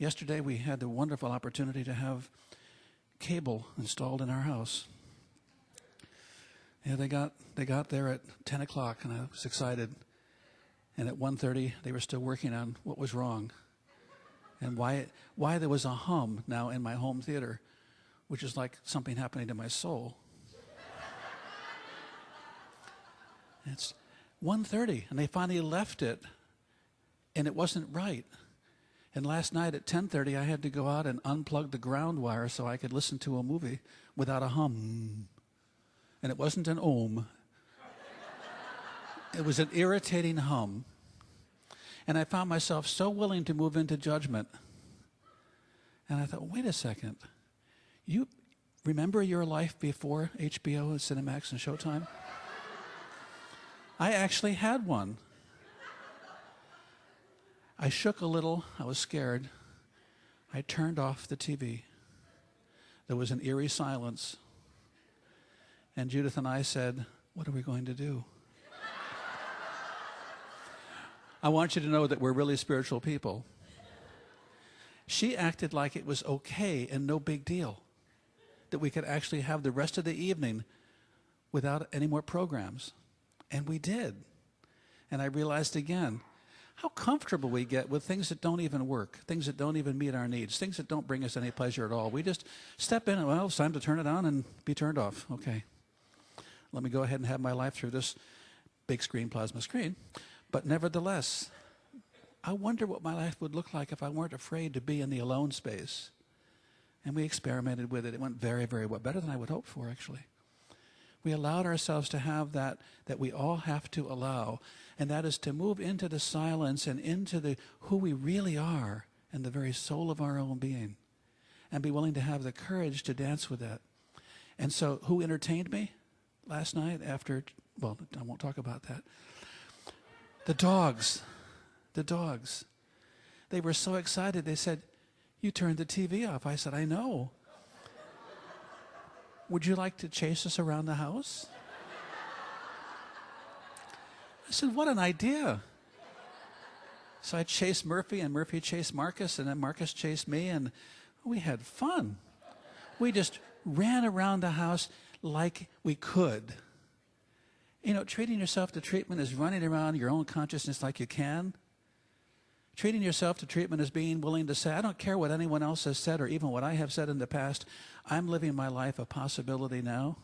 Yesterday we had the wonderful opportunity to have cable installed in our house. Yeah, they got there at 10 o'clock, and I was excited. And at 1:30, they were still working on what was wrong and why there was a hum now in my home theater, which is like something happening to my soul. It's 1:30, and they finally left it, and it wasn't right. And last night at 10:30, I had to go out and unplug the ground wire so I could listen to a movie without a hum. And it wasn't an ohm. It was an irritating hum. And I found myself so willing to move into judgment. And I thought, wait a second. You remember your life before HBO and Cinemax and Showtime? I actually had one. I shook a little. I was scared. I turned off the TV. There was an eerie silence. And Judith and I said, what are we going to do? I want you to know that we're really spiritual people. She acted like it was okay and no big deal, that we could actually have the rest of the evening without any more programs. And we did. And I realized again, how comfortable we get with things that don't even work, things that don't even meet our needs, things that don't bring us any pleasure at all. We just step in and, well, it's time to turn it on and be turned off. Okay. Let me go ahead and have my life through this big screen, plasma screen. But nevertheless, I wonder what my life would look like if I weren't afraid to be in the alone space. And we experimented with it. It went very, very well, better than I would hope for, actually. We allowed ourselves to have that we all have to allow, and that is to move into the silence and into who we really are and the very soul of our own being, and be willing to have the courage to dance with that. And so who entertained me last night after, well, I won't talk about that. The dogs. The dogs. They were so excited. They said, you turned the TV off. I said, I know. Would you like to chase us around the house? I said, what an idea. So I chased Murphy, and Murphy chased Marcus, and then Marcus chased me, and we had fun. We just ran around the house like we could. You know, treating yourself to treatment is running around your own consciousness like you can. Treating yourself to treatment is being willing to say, I don't care what anyone else has said or even what I have said in the past. I'm living my life of possibility now.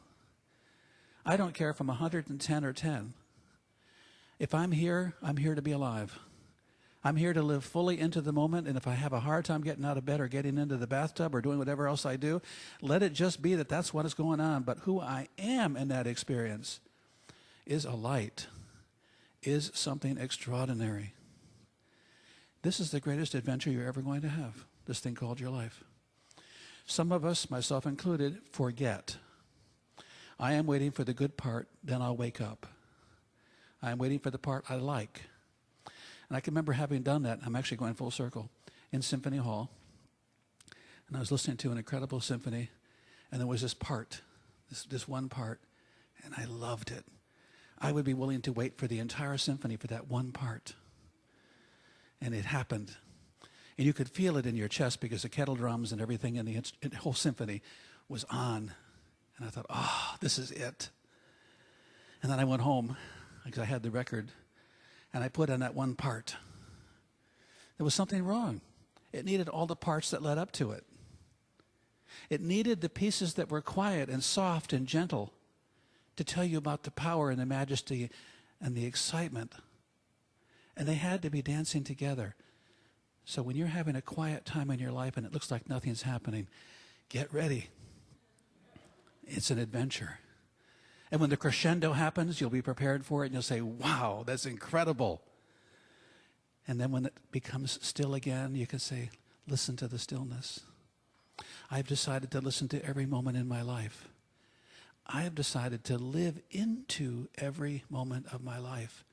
I don't care if I'm 110 or 10. If I'm here to be alive. I'm here to live fully into the moment, and if I have a hard time getting out of bed or getting into the bathtub or doing whatever else I do, let it just be that that's what is going on. But who I am in that experience is a light, is something extraordinary. This is the greatest adventure you're ever going to have, this thing called your life. Some of us, myself included, forget. I am waiting for the good part, then I'll wake up. I am waiting for the part I like. And I can remember having done that, I'm actually going full circle, in Symphony Hall. And I was listening to an incredible symphony, and there was this part, this one part, and I loved it. I would be willing to wait for the entire symphony for that one part. And it happened. And you could feel it in your chest because the kettle drums and everything in the whole symphony was on. And I thought, oh, this is it. And then I went home because I had the record, and I put in that one part. There was something wrong. It needed all the parts that led up to it. It needed the pieces that were quiet and soft and gentle to tell you about the power and the majesty and the excitement. And they had to be dancing together. So when you're having a quiet time in your life and it looks like nothing's happening, get ready. It's an adventure. And when the crescendo happens, you'll be prepared for it, and you'll say, wow, that's incredible. And then when it becomes still again, you can say, listen to the stillness. I've decided to listen to every moment in my life. I have decided to live into every moment of my life.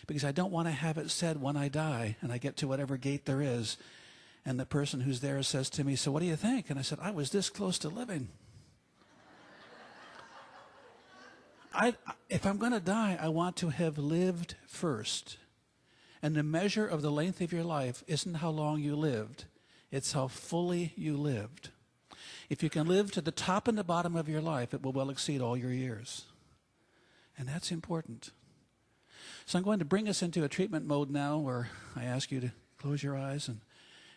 Because I don't want to have it said when I die and I get to whatever gate there is, and the person who's there says to me, so what do you think? And I said, I was this close to living. If I'm going to die, I want to have lived first. And the measure of the length of your life isn't how long you lived. It's how fully you lived. If you can live to the top and the bottom of your life, it will well exceed all your years. And that's important. So I'm going to bring us into a treatment mode now where I ask you to close your eyes and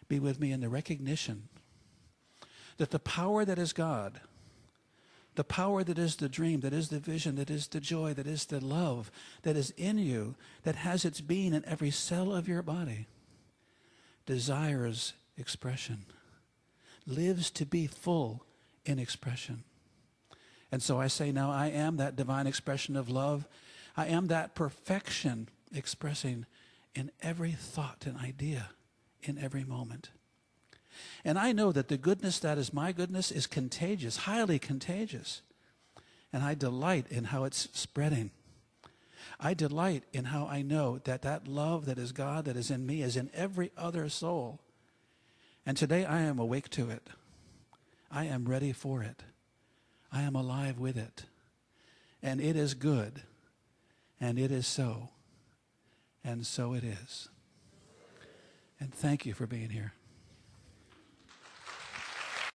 be with me in the recognition that the power that is God, the power that is the dream, that is the vision, that is the joy, that is the love, that is in you, that has its being in every cell of your body, desires expression, lives to be full in expression. And so I say now, I am that divine expression of love. I am that perfection expressing in every thought and idea, in every moment. And I know that the goodness that is my goodness is contagious, highly contagious. And I delight in how it's spreading. I delight in how I know that that love that is God, that is in me, is in every other soul. And today I am awake to it. I am ready for it. I am alive with it. And it is good. And it is so. And so it is. And thank you for being here.